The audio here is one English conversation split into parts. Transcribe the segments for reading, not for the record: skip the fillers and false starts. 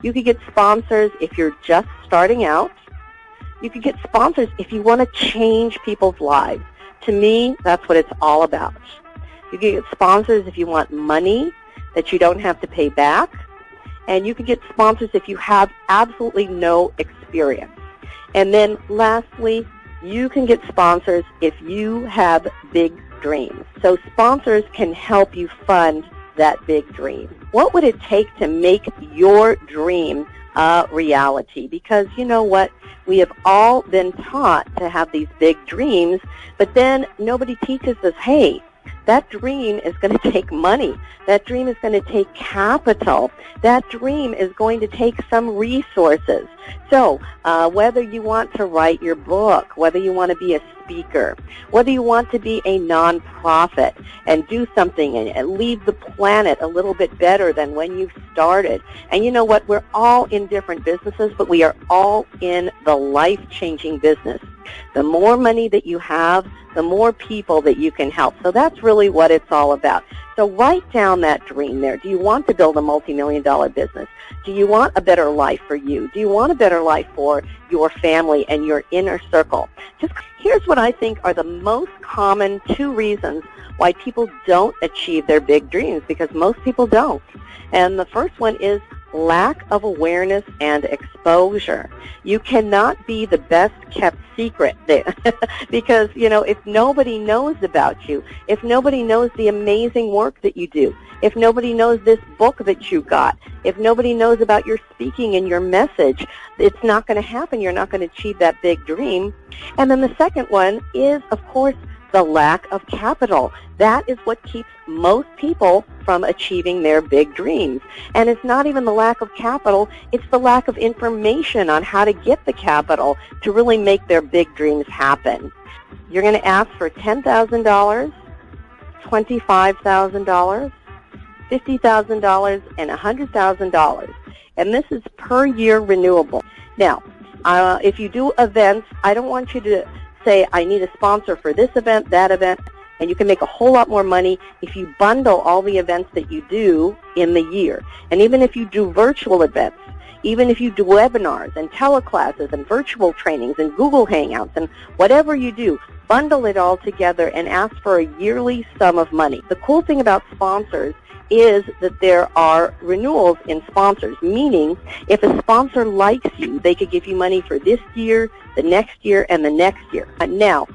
You could get sponsors if you're just starting out. You could get sponsors if you want to change people's lives. To me, that's what it's all about. You can get sponsors if you want money that you don't have to pay back. And you can get sponsors if you have absolutely no experience. And then lastly, you can get sponsors if you have big dreams. So sponsors can help you fund that big dream. What would it take to make your dream a reality? Because you know what? We have all been taught to have these big dreams, but then nobody teaches us, hey, that dream is going to take money. That dream is going to take capital. That dream is going to take some resources. So whether you want to write your book, whether you want to be a speaker, whether you want to be a nonprofit and do something and leave the planet a little bit better than when you started. And you know what? We're all in different businesses, but we are all in the life-changing business. The more money that you have, the more people that you can help. So that's really what it's all about. So write down that dream there. Do you want to build a multi-million-dollar business? Do you want a better life for you? Do you want a better life for your family and your inner circle? Just here's what I think are the most common 2 reasons why people don't achieve their big dreams, because most people don't. And the first one is lack of awareness and exposure. You cannot be the best kept secret there because, you know, if nobody knows about you, if nobody knows the amazing work that you do, if nobody knows this book that you got, if nobody knows about your speaking and your message, it's not going to happen. You're not going to achieve that big dream. And then the second one is, of course, the lack of capital. That is what keeps most people from achieving their big dreams. And it's not even the lack of capital, it's the lack of information on how to get the capital to really make their big dreams happen. You're going to ask for $10,000, $25,000, $50,000, and $100,000. And this is per year renewable. Now, if you do events, I don't want you to say, I need a sponsor for this event, that event, and you can make a whole lot more money if you bundle all the events that you do in the year. And even if you do virtual events, even if you do webinars and teleclasses and virtual trainings and Google Hangouts and whatever you do, bundle it all together and ask for a yearly sum of money. The cool thing about sponsors is that there are renewals in sponsors, meaning if a sponsor likes you, they could give you money for this year, the next year, and the next year. Now,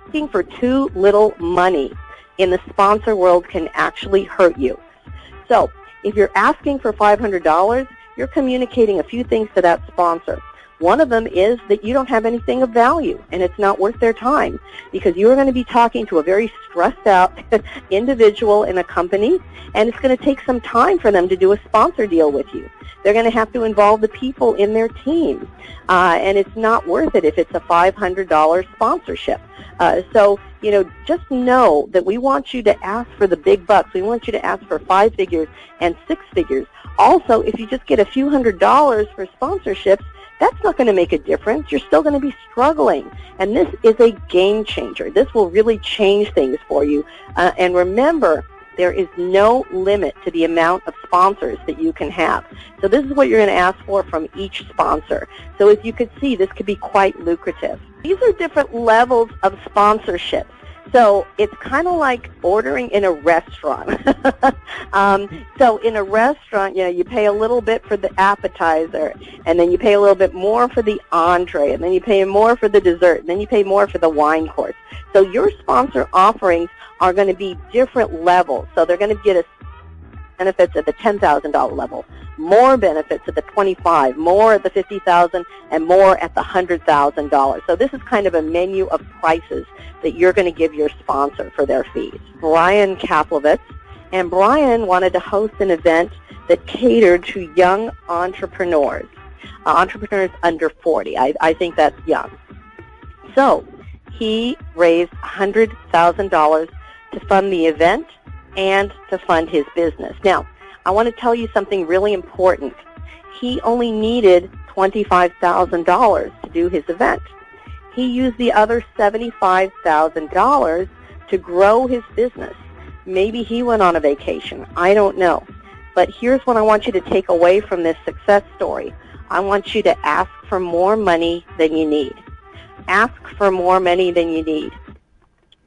asking for too little money in the sponsor world can actually hurt you. So if you're asking for $500, you're communicating a few things to that sponsor. One of them is that you don't have anything of value, and it's not worth their time, because you're going to be talking to a very stressed out individual in a company, and it's going to take some time for them to do a sponsor deal with you. They're going to have to involve the people in their team, and it's not worth it if it's a $500 sponsorship. So, you know, just know that we want you to ask for the big bucks. We want you to ask for 5 figures and 6 figures. Also, if you just get a few $100s for sponsorships, that's not going to make a difference. You're still going to be struggling. And this is a game changer. This will really change things for you. And remember, there is no limit to the amount of sponsors that you can have. So this is what you're going to ask for from each sponsor. So as you can see, this could be quite lucrative. These are different levels of sponsorships. So it's kind of like ordering in a restaurant. So in a restaurant, you know, you pay a little bit for the appetizer, and then you pay a little bit more for the entree, and then you pay more for the dessert, and then you pay more for the wine course. So your sponsor offerings are going to be different levels. So they're going to get us benefits at the $10,000 level, more benefits at the $25,000, more at the $50,000, and more at the $100,000. So this is kind of a menu of prices that you're going to give your sponsor for their fees. Brian Kaplowitz, and Brian wanted to host an event that catered to young entrepreneurs, entrepreneurs under 40. I think that's young. So he raised $100,000 to fund the event and to fund his business. Now, I want to tell you something really important. He only needed $25,000 to do his event. He used the other $75,000 to grow his business. Maybe he went on a vacation. I don't know. But here's what I want you to take away from this success story. I want you to ask for more money than you need. Ask for more money than you need.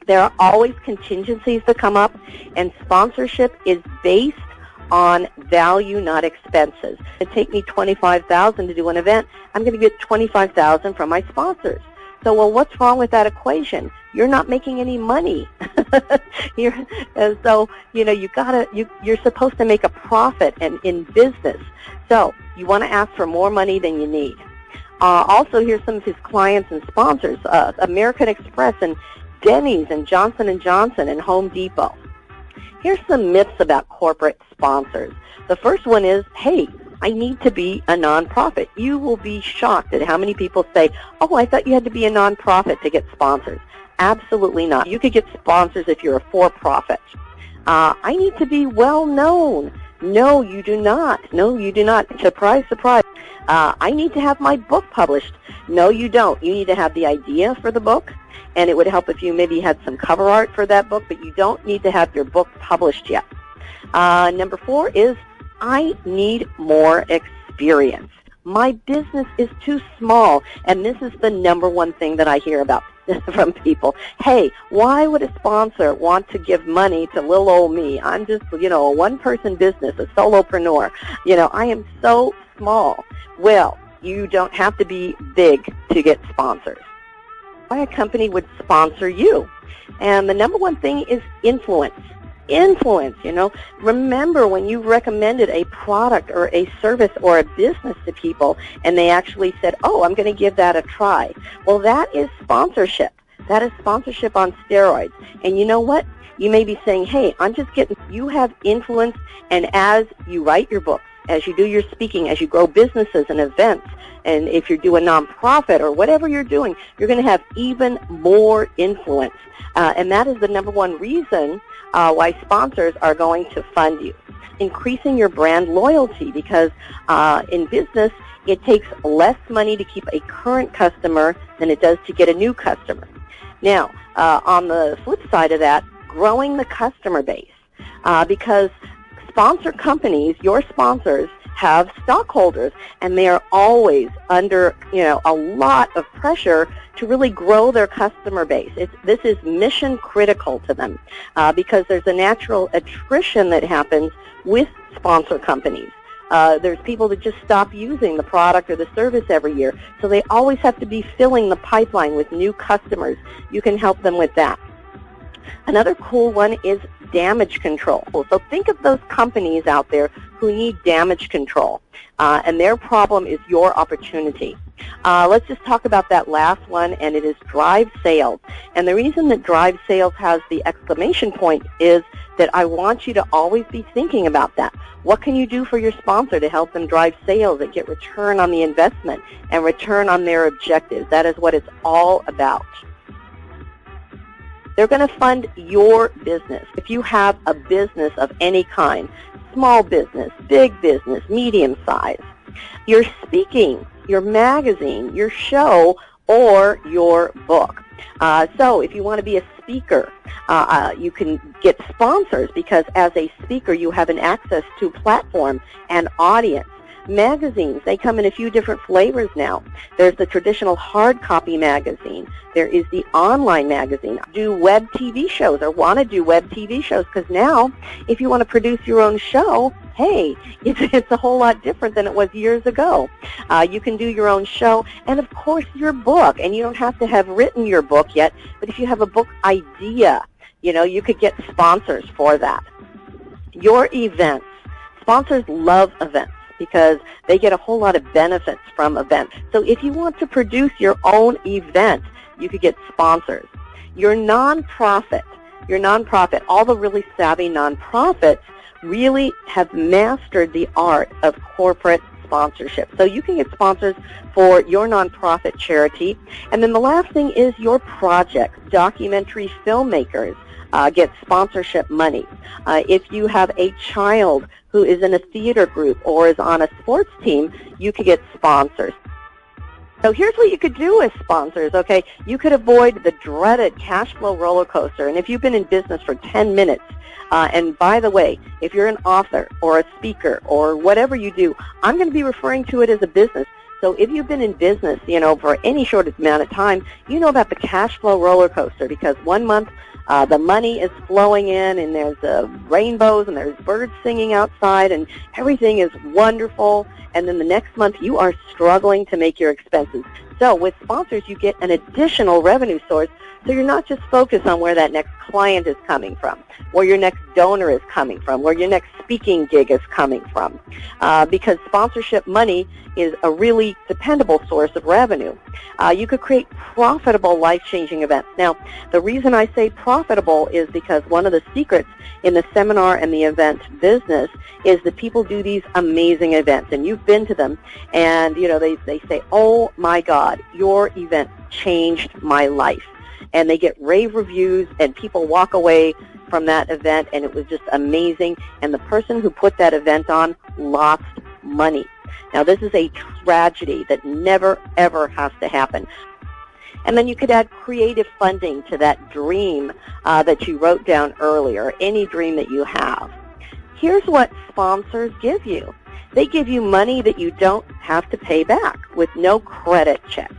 There are always contingencies that come up, and sponsorship is based on value, not expenses. It take me $25,000 to do an event. I'm going to get $25,000 from my sponsors. So, well, what's wrong with that equation? You're not making any money. You're supposed to make a profit in business. So you want to ask for more money than you need. Also, here's some of his clients and sponsors: American Express and Denny's and Johnson & Johnson and Home Depot. Here's some myths about corporate sponsors. The first one is, hey, I need to be a nonprofit. You will be shocked at how many people say, oh, I thought you had to be a nonprofit to get sponsors. Absolutely not. You could get sponsors if you're a for-profit. I need to be well-known. No, you do not. No, you do not. Surprise, surprise. I need to have my book published. No, you don't. You need to have the idea for the book, and it would help if you maybe had some cover art for that book, but you don't need to have your book published yet. Number 4 is, I need more experience. My business is too small, and this is the number one thing that I hear about from people. Hey, why would a sponsor want to give money to little old me? I'm just, a one-person business, a solopreneur. I am so small. Well, you don't have to be big to get sponsors. Why a company would sponsor you? And the number one thing is influence. Influence, Remember when you recommended a product or a service or a business to people and they actually said, oh, I'm going to give that a try. Well, that is sponsorship. That is sponsorship on steroids. And you know what? You may be saying, hey, you have influence, and as you write your books, as you do your speaking, as you grow businesses and events, and if you do a nonprofit or whatever you're doing, you're going to have even more influence. And that is the number one reason why sponsors are going to fund you. Increasing your brand loyalty, because in business, it takes less money to keep a current customer than it does to get a new customer. Now, on the flip side of that, growing the customer base, because sponsor companies, your sponsors, have stockholders, and they are always under, a lot of pressure to really grow their customer base. This is mission critical to them because there's a natural attrition that happens with sponsor companies. There's people that just stop using the product or the service every year, so they always have to be filling the pipeline with new customers. You can help them with that. Another cool one is damage control. So think of those companies out there who need damage control, and their problem is your opportunity. Let's just talk about that last one, and it is drive sales. And the reason that drive sales has the exclamation point is that I want you to always be thinking about that. What can you do for your sponsor to help them drive sales and get return on the investment and return on their objectives? That is what it's all about. They're going to fund your business. If you have a business of any kind, small business, big business, medium size, your speaking, your magazine, your show, or your book. So if you want to be a speaker, you can get sponsors because as a speaker you have an access to platform and audience. Magazines, they come in a few different flavors now. There's the traditional hard copy magazine. There is the online magazine. Do web TV shows or want to do web TV shows, because now if you want to produce your own show, hey, it's a whole lot different than it was years ago. You can do your own show, and of course your book, and you don't have to have written your book yet, but if you have a book idea, you could get sponsors for that. Your events. Sponsors love events because they get a whole lot of benefits from events. So if you want to produce your own event, you could get sponsors. Your nonprofit, all the really savvy nonprofits really have mastered the art of corporate sponsorship. So you can get sponsors for your nonprofit charity. And then the last thing is your projects. Documentary filmmakers get sponsorship money. If you have a child who is in a theater group or is on a sports team, you can get sponsors. So here's what you could do with sponsors, okay? You could avoid the dreaded cash flow roller coaster. And if you've been in business for 10 minutes, and by the way, if you're an author or a speaker or whatever you do, I'm going to be referring to it as a business. So if you've been in business, for any short amount of time, you know about the cash flow roller coaster, because one month the money is flowing in and there's rainbows and there's birds singing outside and everything is wonderful. And then the next month you are struggling to make your expenses. So with sponsors, you get an additional revenue source, so you're not just focused on where that next client is coming from, where your next donor is coming from, where your next speaking gig is coming from, because sponsorship money is a really dependable source of revenue. You could create profitable, life-changing events. Now, the reason I say profitable is because one of the secrets in the seminar and the event business is that people do these amazing events, and you've been to them, and they say, "Oh my God, your event changed my life," and they get rave reviews, and people walk away from that event, and it was just amazing, and the person who put that event on lost money. Now, this is a tragedy that never, ever has to happen. And then you could add creative funding to that dream that you wrote down earlier, any dream that you have. Here's what sponsors give you. They give you money that you don't have to pay back with no credit check.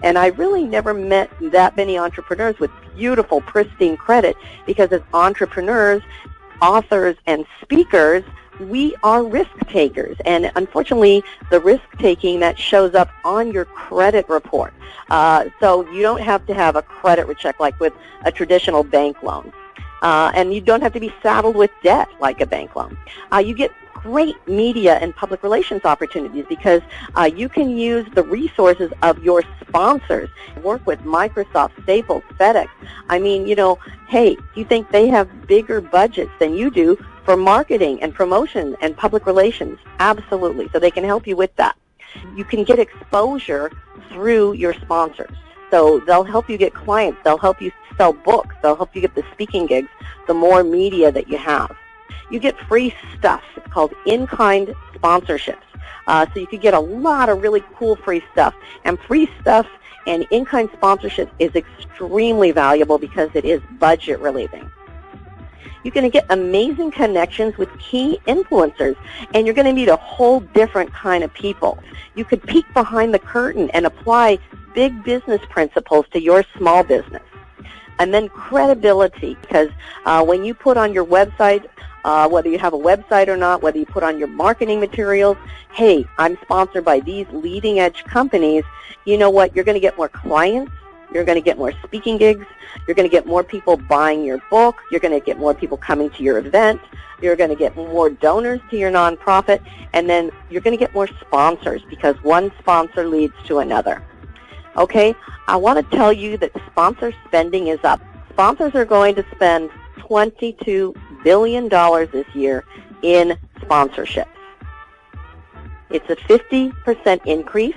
And I really never met that many entrepreneurs with beautiful, pristine credit, because as entrepreneurs, authors, and speakers, we are risk takers. And unfortunately, the risk taking that shows up on your credit report. So you don't have to have a credit check like with a traditional bank loan. And you don't have to be saddled with debt like a bank loan. You get great media and public relations opportunities because you can use the resources of your sponsors. Work with Microsoft, Staples, FedEx. I mean, hey, you think they have bigger budgets than you do for marketing and promotion and public relations? Absolutely. So they can help you with that. You can get exposure through your sponsors. So they'll help you get clients. They'll help you sell books. They'll help you get the speaking gigs, the more media that you have. You get free stuff. It's called in-kind sponsorships. So you could get a lot of really cool free stuff. And free stuff and in-kind sponsorship is extremely valuable because it is budget relieving. You're going to get amazing connections with key influencers, and you're going to meet a whole different kind of people. You could peek behind the curtain and apply big business principles to your small business. And then credibility, because when you put on your website, whether you have a website or not, whether you put on your marketing materials, hey, I'm sponsored by these leading edge companies, you know what, you're going to get more clients, you're going to get more speaking gigs, you're going to get more people buying your book, you're going to get more people coming to your event, you're going to get more donors to your nonprofit, and then you're going to get more sponsors because one sponsor leads to another. Okay, I want to tell you that sponsor spending is up. Sponsors are going to spend $22 billion this year in sponsorships. It's a 50% increase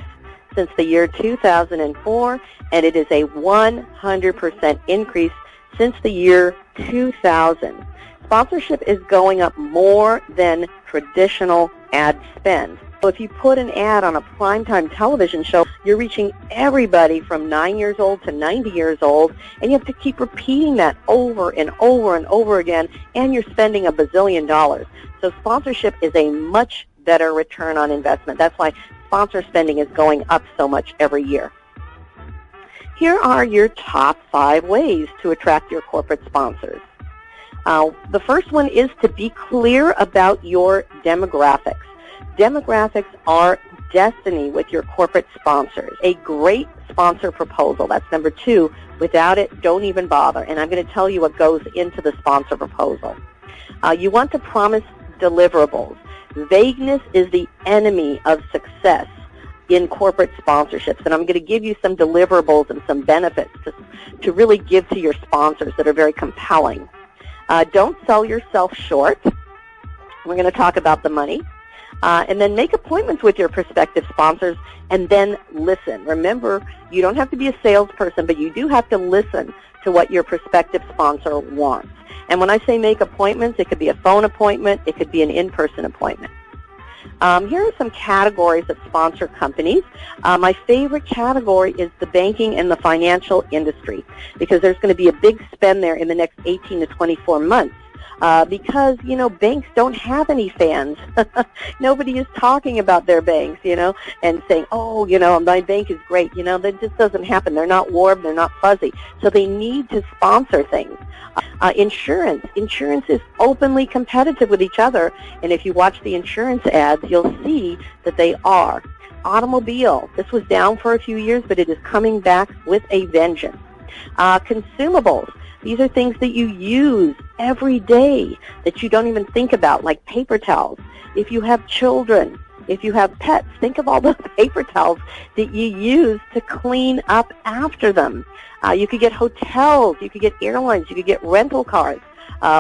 since the year 2004, and it is a 100% increase since the year 2000. Sponsorship is going up more than traditional ad spend. So if you put an ad on a primetime television show, you're reaching everybody from 9 years old to 90 years old, and you have to keep repeating that over and over and over again, and you're spending $1 bazillion. So sponsorship is a much better return on investment. That's why sponsor spending is going up so much every year. Here are your top 5 ways to attract your corporate sponsors. The first one is to be clear about your demographics. Demographics are destiny with your corporate sponsors. A great sponsor proposal, that's number 2. Without it, don't even bother. And I'm going to tell you what goes into the sponsor proposal. You want to promise deliverables. Vagueness is the enemy of success in corporate sponsorships. And I'm going to give you some deliverables and some benefits to really give to your sponsors that are very compelling. Don't sell yourself short. We're going to talk about the money. And then make appointments with your prospective sponsors and then listen. Remember, you don't have to be a salesperson, but you do have to listen to what your prospective sponsor wants. And when I say make appointments, it could be a phone appointment, it could be an in-person appointment. Here are some categories of sponsor companies. My favorite category is the banking and the financial industry, because there's going to be a big spend there in the next 18 to 24 months. Because, you know, banks don't have any fans. Nobody is talking about their banks, you know, and saying, oh, you know, my bank is great. You know, that just doesn't happen. They're not warm. They're not fuzzy. So they need to sponsor things. Insurance is openly competitive with each other. And if you watch the insurance ads, you'll see that they are. Automobile, this was down for a few years, but it is coming back with a vengeance. Consumables. These are things that you use every day that you don't even think about, like paper towels. If you have children, if you have pets, think of all those paper towels that you use to clean up after them. You could get hotels, you could get airlines, you could get rental cars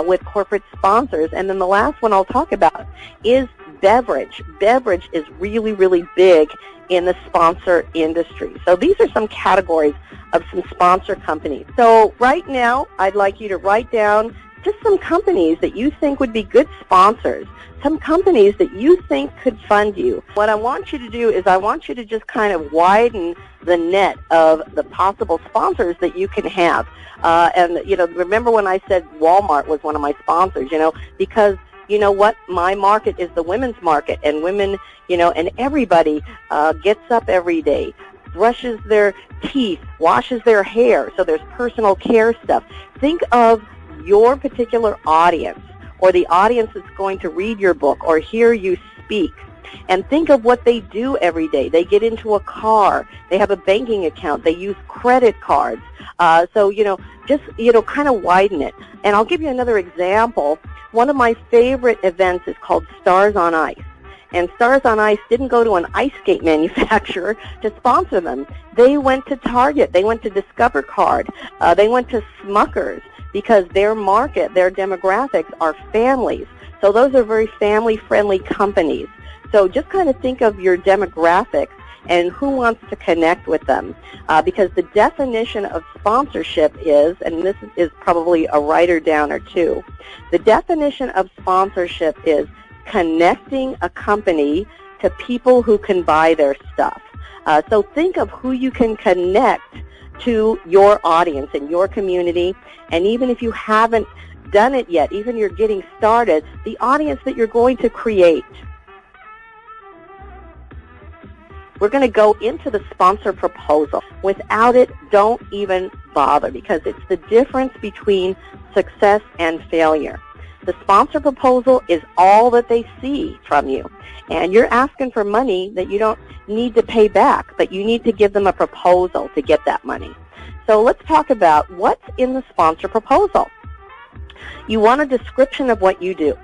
with corporate sponsors. And then the last one I'll talk about is beverage. Beverage is really, really big in the sponsor industry. So these are some categories of some sponsor companies. So right now, I'd like you to write down just some companies that you think would be good sponsors, some companies that you think could fund you. What I want you to do is I want you to just kind of widen the net of the possible sponsors that you can have. And, you know, remember when I said Walmart was one of my sponsors, you know, because you know what? My market is the women's market, and women, you know, and everybody gets up every day, brushes their teeth, washes their hair, so there's personal care stuff. Think of your particular audience, or the audience that's going to read your book or hear you speak, and think of what they do every day. They get into a car, they have a banking account, they use credit cards. So, you know, just, you know, kind of widen it. And I'll give you another example. One of my favorite events is called Stars on Ice. And Stars on Ice didn't go to an ice skate manufacturer to sponsor them. They went to Target. They went to Discover Card. They went to Smuckers, because their market, their demographics are families. So those are very family-friendly companies. So just kind of think of your demographics and who wants to connect with them. Because the definition of sponsorship is, and this is probably a writer down or two, the definition of sponsorship is connecting a company to people who can buy their stuff. So think of who you can connect to your audience and your community, and even if you haven't done it yet, even you're getting started, the audience that you're going to create. We're going to go into the sponsor proposal. Without it, don't even bother, because it's the difference between success and failure. The sponsor proposal is all that they see from you. And you're asking for money that you don't need to pay back, but you need to give them a proposal to get that money. So let's talk about what's in the sponsor proposal. You want a description of what you do.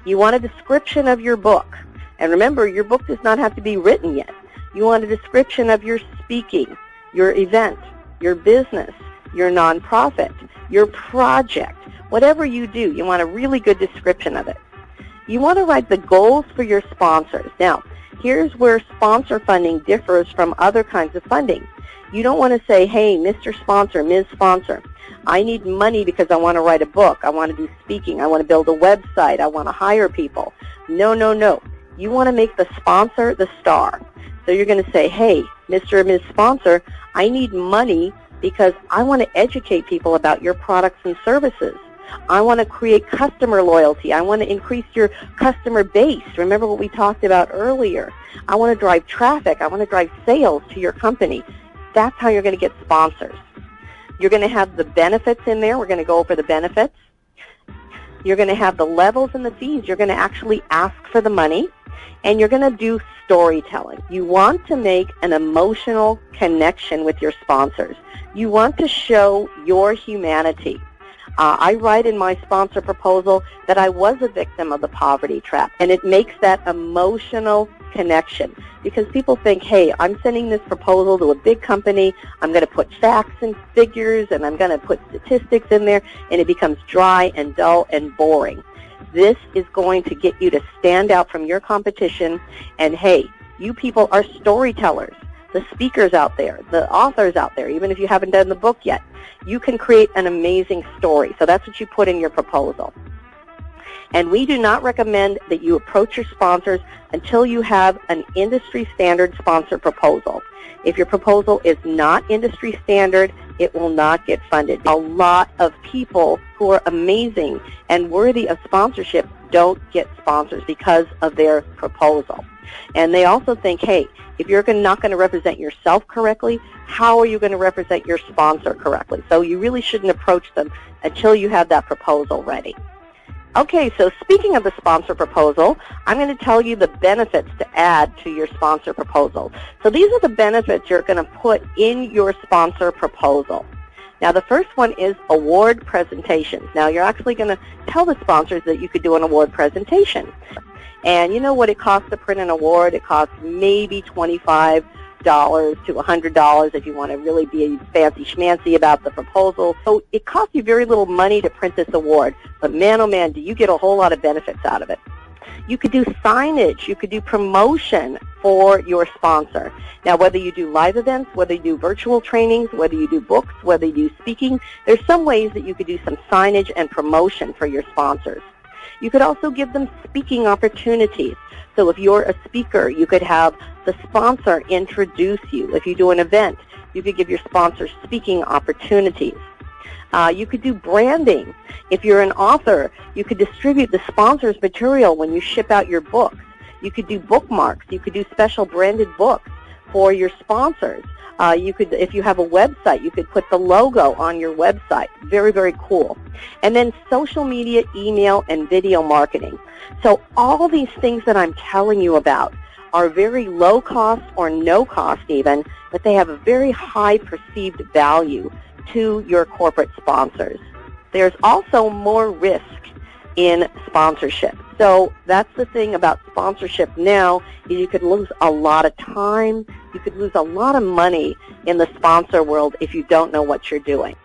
You want a description of your book. And remember, your book does not have to be written yet. You want a description of your speaking, your event, your business, your nonprofit, your project. Whatever you do, you want a really good description of it. You want to write the goals for your sponsors. Now, here's where sponsor funding differs from other kinds of funding. You don't want to say, hey, Mr. Sponsor, Ms. Sponsor, I need money because I want to write a book. I want to do speaking. I want to build a website. I want to hire people. No, no, no. You want to make the sponsor the star. So you're going to say, hey, Mr. or Ms. Sponsor, I need money because I want to educate people about your products and services. I want to create customer loyalty. I want to increase your customer base. Remember what we talked about earlier. I want to drive traffic. I want to drive sales to your company. That's how you're going to get sponsors. You're going to have the benefits in there. We're going to go over the benefits. You're going to have the levels and the fees. You're going to actually ask for the money. And you're going to do storytelling. You want to make an emotional connection with your sponsors. You want to show your humanity. I write in my sponsor proposal that I was a victim of the poverty trap, and it makes that emotional connection because people think, hey, I'm sending this proposal to a big company, I'm going to put facts and figures, and I'm going to put statistics in there, and it becomes dry and dull and boring. This is going to get you to stand out from your competition, and hey, you people are storytellers. The speakers out there, the authors out there, even if you haven't done the book yet, you can create an amazing story. So that's what you put in your proposal. And we do not recommend that you approach your sponsors until you have an industry standard sponsor proposal. If your proposal is not industry standard, it will not get funded. A lot of people who are amazing and worthy of sponsorship don't get sponsors because of their proposal. And they also think, hey, if you're not going to represent yourself correctly, how are you going to represent your sponsor correctly? So you really shouldn't approach them until you have that proposal ready. Okay, so speaking of the sponsor proposal, I'm going to tell you the benefits to add to your sponsor proposal. So these are the benefits you're going to put in your sponsor proposal. Now, the first one is award presentations. Now, you're actually going to tell the sponsors that you could do an award presentation. And you know what it costs to print an award? It costs maybe $25 to $100 if you want to really be fancy schmancy about the proposal. So it costs you very little money to print this award, but man, oh man, do you get a whole lot of benefits out of it. You could do signage, you could do promotion for your sponsor. Now, whether you do live events, whether you do virtual trainings, whether you do books, whether you do speaking, there's some ways that you could do some signage and promotion for your sponsors. You could also give them speaking opportunities. So if you're a speaker, you could have the sponsor introduce you. If you do an event, you could give your sponsor speaking opportunities. You could do branding. If you're an author, you could distribute the sponsor's material when you ship out your books. You could do bookmarks. You could do special branded books for your sponsors. You could, if you have a website, you could put the logo on your website. Very, very cool. And then social media, email, and video marketing. So all these things that I'm telling you about are very low cost or no cost even, but they have a very high perceived value to your corporate sponsors. There's also more risk in sponsorship. So that's the thing about sponsorship now, is you could lose a lot of time, you could lose a lot of money in the sponsor world if you don't know what you're doing.